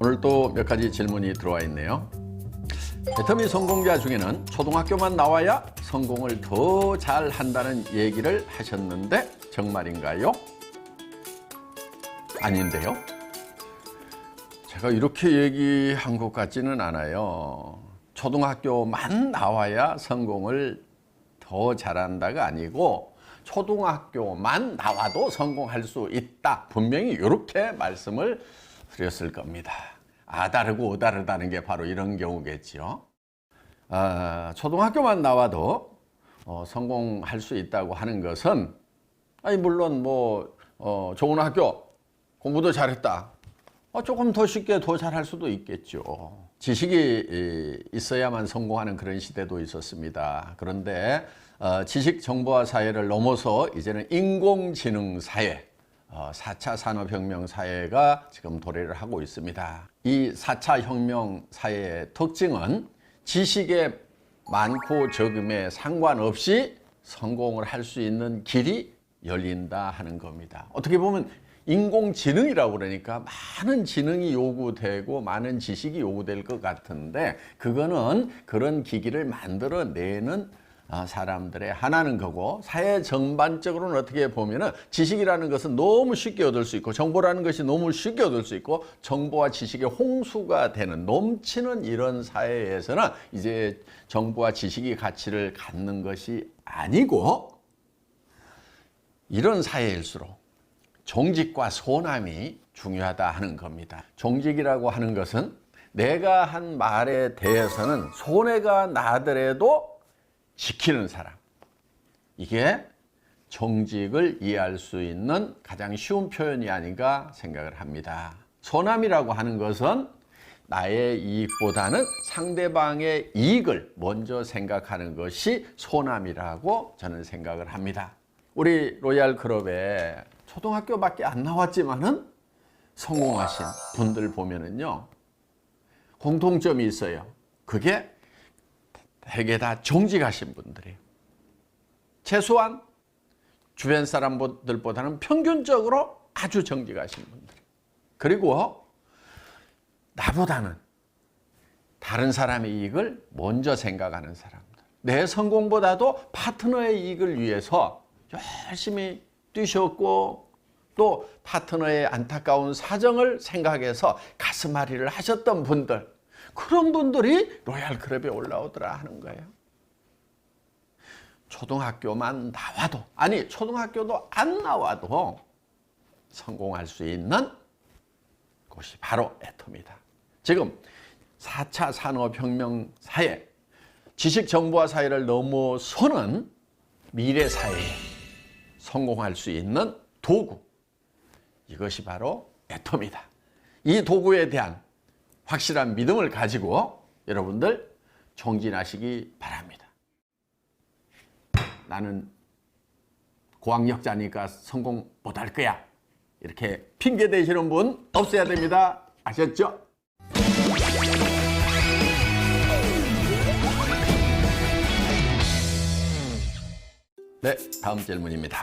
오늘 또 몇 가지 질문이 들어와 있네요. 애터미 성공자 중에는 초등학교만 나와야 성공을 더 잘한다는 얘기를 하셨는데 정말인가요? 아닌데요. 제가 이렇게 얘기한 것 같지는 않아요. 초등학교만 나와야 성공을 더 잘한다가 아니고 초등학교만 나와도 성공할 수 있다. 분명히 이렇게 말씀을 드렸을 겁니다. 아다르고 어다르다는 게 바로 이런 경우겠죠. 초등학교만 나와도 성공할 수 있다고 하는 것은 물론 좋은 학교 공부도 잘했다. 조금 더 쉽게 더 잘할 수도 있겠죠. 지식이 있어야만 성공하는 그런 시대도 있었습니다. 그런데 지식 정보화 사회를 넘어서 이제는 인공지능 사회, 4차 산업혁명 사회가 지금 도래를 하고 있습니다. 이 4차 혁명 사회의 특징은 지식의 많고 적음에 상관없이 성공을 할 수 있는 길이 열린다 하는 겁니다. 어떻게 보면 인공지능이라고 그러니까 많은 지능이 요구되고 많은 지식이 요구될 것 같은데 그거는 그런 기기를 만들어내는 사람들의 하나는 거고, 사회 전반적으로는 어떻게 보면은 지식이라는 것은 너무 쉽게 얻을 수 있고 정보라는 것이 너무 쉽게 얻을 수 있고 정보와 지식의 홍수가 되는 넘치는 이런 사회에서는 이제 정보와 지식이 가치를 갖는 것이 아니고, 이런 사회일수록 정직과 소남이 중요하다 하는 겁니다. 정직이라고 하는 것은 내가 한 말에 대해서는 손해가 나더라도 지키는 사람. 이게 정직을 이해할 수 있는 가장 쉬운 표현이 아닌가 생각을 합니다. 소남이라고 하는 것은 나의 이익보다는 상대방의 이익을 먼저 생각하는 것이 소남이라고 저는 생각을 합니다. 우리 로얄 클럽에 초등학교밖에 안 나왔지만은 성공하신 분들 보면은요, 공통점이 있어요. 그게 되게 다 정직하신 분들이에요. 최소한 주변 사람들보다는 평균적으로 아주 정직하신 분들. 그리고 나보다는 다른 사람의 이익을 먼저 생각하는 사람들. 내 성공보다도 파트너의 이익을 위해서 열심히 뛰셨고 또 파트너의 안타까운 사정을 생각해서 가슴앓이를 하셨던 분들, 그런 분들이 로얄 클럽에 올라오더라 하는 거예요. 초등학교만 나와도, 아니 초등학교도 안 나와도 성공할 수 있는 곳이 바로 애터미다. 지금 4차 산업혁명 사회, 지식정보화 사회를 넘어서는 미래 사회에 성공할 수 있는 도구, 이것이 바로 애터미다. 이 도구에 대한 확실한 믿음을 가지고 여러분들 정진하시기 바랍니다. 나는 고학력자니까 성공 못할 거야, 이렇게 핑계 대시는 분 없어야 됩니다. 아셨죠? 네, 다음 질문입니다.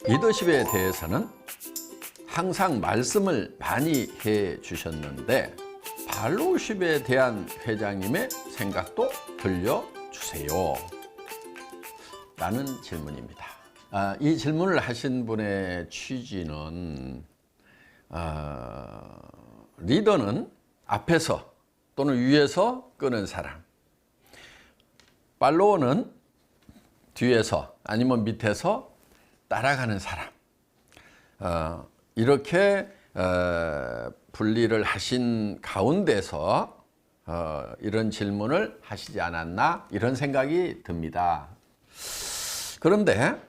리더십에 대해서는 항상 말씀을 많이 해 주셨는데 팔로우십에 대한 회장님의 생각도 들려주세요. 라는 질문입니다. 이 질문을 하신 분의 취지는 리더는 앞에서 또는 위에서 끄는 사람, 팔로워는 뒤에서 아니면 밑에서 따라가는 사람, 이렇게 분리를 하신 가운데서 이런 질문을 하시지 않았나, 이런 생각이 듭니다. 그런데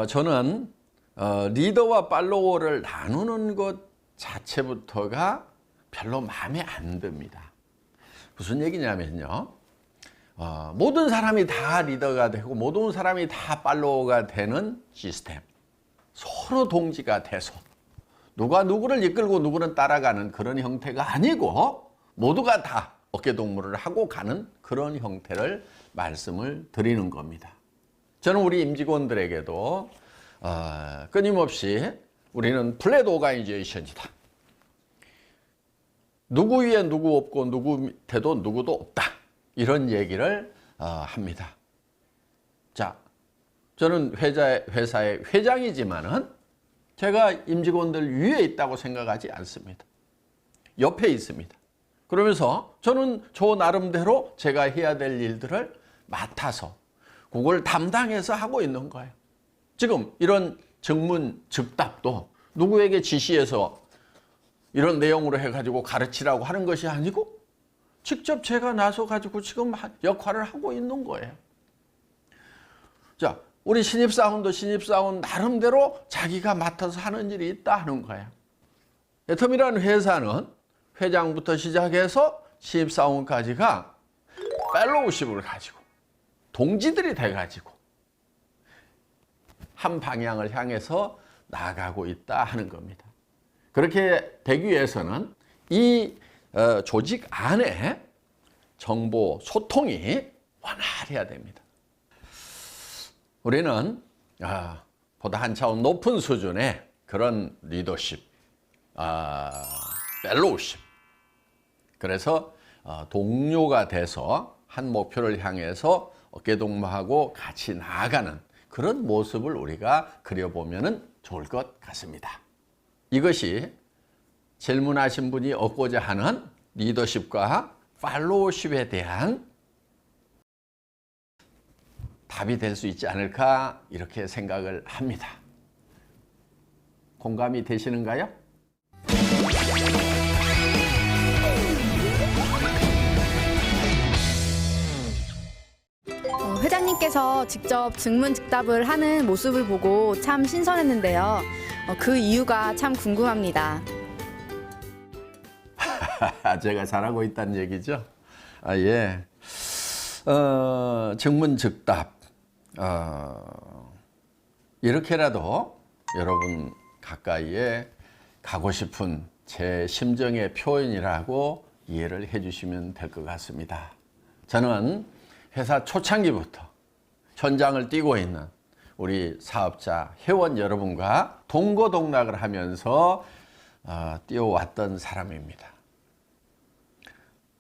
저는 리더와 팔로워를 나누는 것 자체부터가 별로 마음에 안 듭니다. 무슨 얘기냐면요, 모든 사람이 다 리더가 되고 모든 사람이 다 팔로워가 되는 시스템, 서로 동지가 돼서 누가 누구를 이끌고 누구는 따라가는 그런 형태가 아니고 모두가 다 어깨동무를 하고 가는 그런 형태를 말씀을 드리는 겁니다. 저는 우리 임직원들에게도 끊임없이 우리는 플랫 오가니제이션이다, 누구 위에 누구 없고 누구 밑에도 누구도 없다. 이런 얘기를 합니다. 자, 저는 회사의 회장이지만은 제가 임직원들 위에 있다고 생각하지 않습니다. 옆에 있습니다. 그러면서 저는 저 나름대로 제가 해야 될 일들을 맡아서 그걸 담당해서 하고 있는 거예요. 지금 이런 증문즉답도 누구에게 지시해서 이런 내용으로 해가지고 가르치라고 하는 것이 아니고 직접 제가 나서가지고 지금 역할을 하고 있는 거예요. 자, 우리 신입사원도 신입사원 나름대로 자기가 맡아서 하는 일이 있다 하는 거예요. 애텀이라는 회사는 회장부터 시작해서 신입사원까지가 펠로우십을 가지고 동지들이 돼가지고 한 방향을 향해서 나아가고 있다 하는 겁니다. 그렇게 되기 위해서는 이 조직 안에 정보 소통이 원활해야 됩니다. 우리는 보다 한 차원 높은 수준의 그런 리더십, 펠로우십. 그래서 동료가 돼서 한 목표를 향해서 어깨동무하고 같이 나아가는 그런 모습을 우리가 그려보면 좋을 것 같습니다. 이것이 질문하신 분이 얻고자 하는 리더십과 팔로우십에 대한 답이 될 수 있지 않을까 이렇게 생각을 합니다. 공감이 되시는가요? 회장님께서 직접 증문즉답을 하는 모습을 보고 참 신선했는데요. 그 이유가 참 궁금합니다. 제가 잘하고 있다는 얘기죠? 예. 증문즉답. 이렇게라도 여러분 가까이에 가고 싶은 제 심정의 표현이라고 이해를 해주시면 될 것 같습니다. 저는 회사 초창기부터 현장을 뛰고 있는 우리 사업자, 회원 여러분과 동거동락을 하면서 뛰어왔던 사람입니다.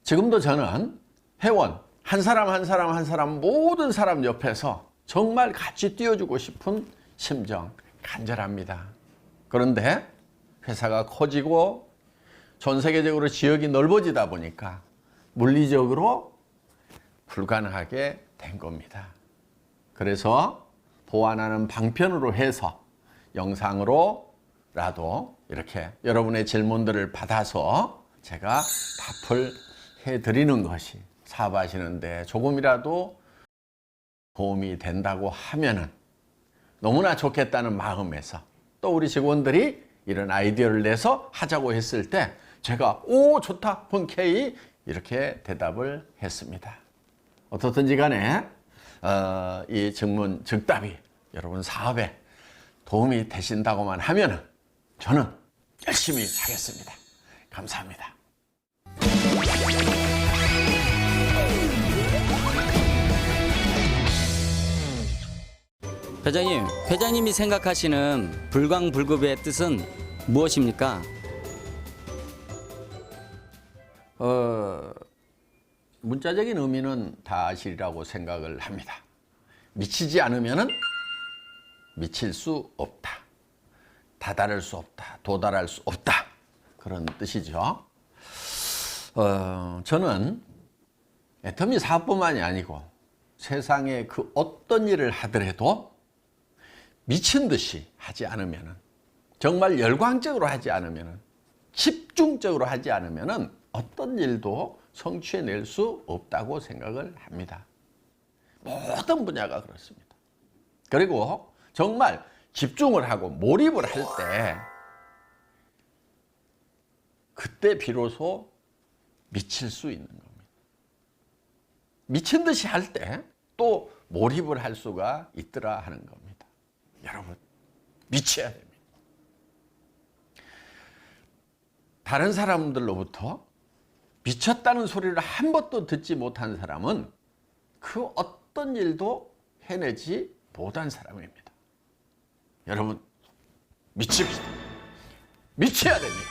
지금도 저는 회원, 한 사람 한 사람 한 사람 모든 사람 옆에서 정말 같이 뛰어주고 싶은 심정 간절합니다. 그런데 회사가 커지고 전 세계적으로 지역이 넓어지다 보니까 물리적으로 불가능하게 된 겁니다. 그래서 보완하는 방편으로 해서 영상으로라도 이렇게 여러분의 질문들을 받아서 제가 답을 해드리는 것이 사업하시는데 조금이라도 도움이 된다고 하면은 너무나 좋겠다는 마음에서 또 우리 직원들이 이런 아이디어를 내서 하자고 했을 때 제가 오 좋다 흔쾌히 이렇게 대답을 했습니다. 어떻든지 간에 이 증문즉답이 여러분 사업에 도움이 되신다고만 하면은 저는 열심히 하겠습니다. 감사합니다. 회장님, 회장님이 생각하시는 불광불급의 뜻은 무엇입니까? 문자적인 의미는 다 아시리라고 생각을 합니다. 미치지 않으면은 미칠 수 없다. 다다를 수 없다. 도달할 수 없다. 그런 뜻이죠. 저는 애터미 사업뿐만이 아니고 세상에 그 어떤 일을 하더라도 미친 듯이 하지 않으면은 정말 열광적으로 하지 않으면은 집중적으로 하지 않으면은 어떤 일도 성취해낼 수 없다고 생각을 합니다. 모든 분야가 그렇습니다. 그리고 정말 집중을 하고 몰입을 할 때 그때 비로소 미칠 수 있는 겁니다. 미친 듯이 할 때 또 몰입을 할 수가 있더라 하는 겁니다. 여러분, 미쳐야 됩니다. 다른 사람들로부터 미쳤다는 소리를 한 번도 듣지 못한 사람은 그 어떤 일도 해내지 못한 사람입니다. 여러분, 미칩시다. 미쳐야 됩니다.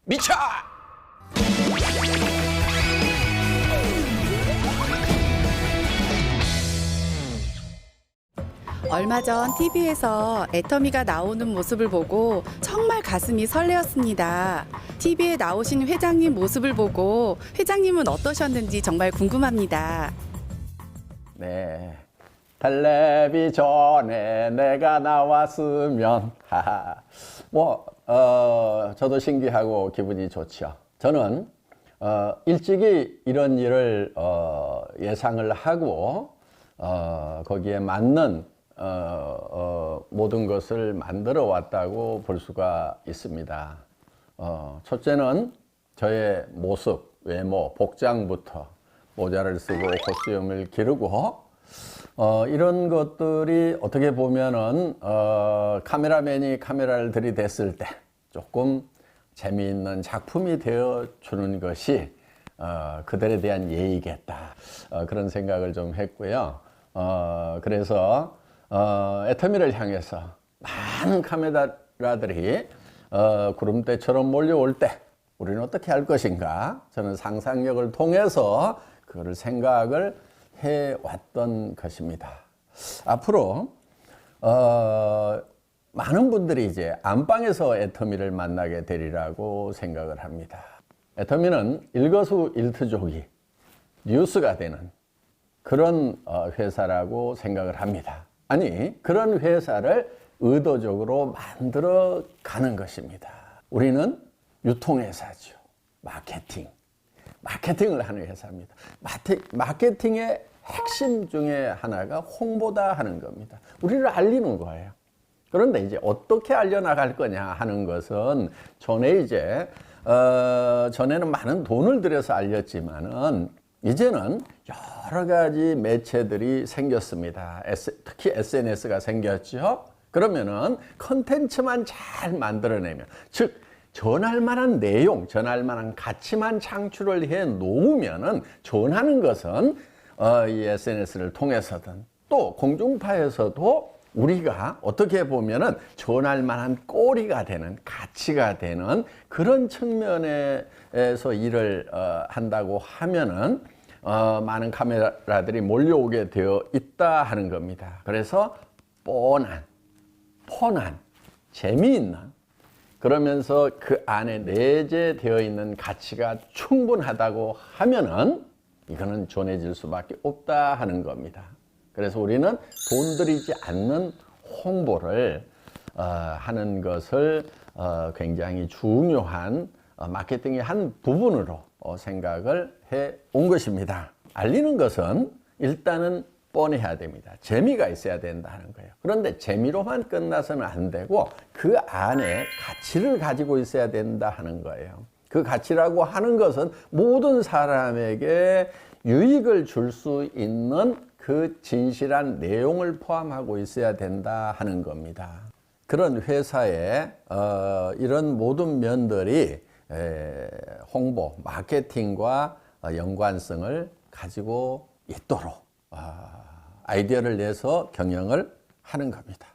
미쳐! 얼마 전 TV에서 애터미가 나오는 모습을 보고 정말 가슴이 설레었습니다. TV에 나오신 회장님 모습을 보고 회장님은 어떠셨는지 정말 궁금합니다. 네. 텔레비전에 내가 나왔으면 하하. 저도 신기하고 기분이 좋죠. 저는 일찍이 이런 일을 예상을 하고 거기에 맞는 모든 것을 만들어 왔다고 볼 수가 있습니다. 첫째는 저의 모습, 외모, 복장부터 모자를 쓰고 코스튬을 기르고 이런 것들이 어떻게 보면은 카메라맨이 카메라를 들이댔을 때 조금 재미있는 작품이 되어주는 것이 그들에 대한 예의겠다. 그런 생각을 좀 했고요. 그래서 애터미를 향해서 많은 카메라들이 구름대처럼 몰려올 때 우리는 어떻게 할 것인가? 저는 상상력을 통해서 그걸 생각을 해왔던 것입니다. 앞으로 많은 분들이 이제 안방에서 애터미를 만나게 되리라고 생각을 합니다. 애터미는 일거수일투족이 뉴스가 되는 그런 회사라고 생각을 합니다. 아니, 그런 회사를 의도적으로 만들어 가는 것입니다. 우리는 유통회사죠. 마케팅을 하는 회사입니다. 마케팅의 핵심 중에 하나가 홍보다 하는 겁니다. 우리를 알리는 거예요. 그런데 이제 어떻게 알려나갈 거냐 하는 것은 전에는 많은 돈을 들여서 알렸지만은 이제는 여러 가지 매체들이 생겼습니다. 특히 SNS가 생겼죠. 그러면은 컨텐츠만 잘 만들어내면, 즉 전할 만한 내용, 전할 만한 가치만 창출을 해 놓으면은 전하는 것은 이 SNS를 통해서든 또 공중파에서도 우리가 어떻게 보면은 전할 만한 꼬리가 되는, 가치가 되는 그런 측면에서 일을 한다고 하면은 많은 카메라들이 몰려오게 되어 있다 하는 겁니다. 그래서 뻔한, 재미있는, 그러면서 그 안에 내재되어 있는 가치가 충분하다고 하면은 이거는 전해질 수밖에 없다 하는 겁니다. 그래서 우리는 돈 들이지 않는 홍보를 하는 것을 굉장히 중요한 마케팅의 한 부분으로 생각을 해 온 것입니다. 알리는 것은 일단은 뻔해야 됩니다. 재미가 있어야 된다는 거예요. 그런데 재미로만 끝나서는 안 되고 그 안에 가치를 가지고 있어야 된다 하는 거예요. 그 가치라고 하는 것은 모든 사람에게 유익을 줄 수 있는 그 진실한 내용을 포함하고 있어야 된다 하는 겁니다. 그런 회사에 이런 모든 면들이 홍보, 마케팅과 연관성을 가지고 있도록 아이디어를 내서 경영을 하는 겁니다.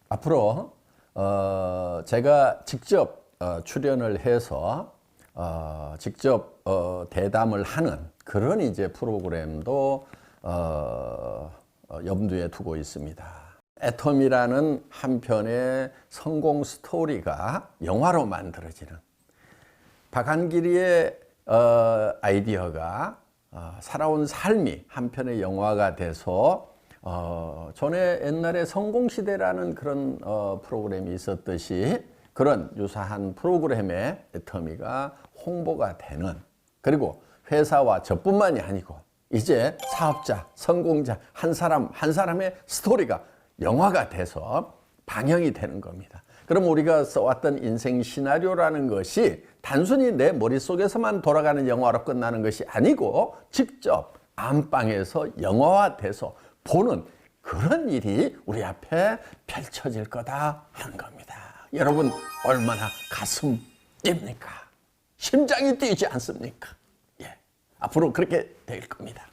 앞으로 제가 직접 출연을 해서 직접 대담을 하는 그런 이제 프로그램도 염두에 두고 있습니다. 애터미라는 한 편의 성공 스토리가 영화로 만들어지는, 박한길이의 아이디어가 살아온 삶이 한 편의 영화가 돼서 전에 옛날에 성공시대라는 그런 프로그램이 있었듯이 그런 유사한 프로그램에 애터미가 홍보가 되는, 그리고 회사와 저뿐만이 아니고 이제 사업자, 성공자 한 사람의 스토리가 영화가 돼서 방영이 되는 겁니다. 그럼 우리가 써왔던 인생 시나리오라는 것이 단순히 내 머릿속에서만 돌아가는 영화로 끝나는 것이 아니고 직접 안방에서 영화화돼서 보는 그런 일이 우리 앞에 펼쳐질 거다 하는 겁니다. 여러분 얼마나 가슴 뛰입니까? 심장이 뛰지 않습니까? 예, 앞으로 그렇게 될 겁니다.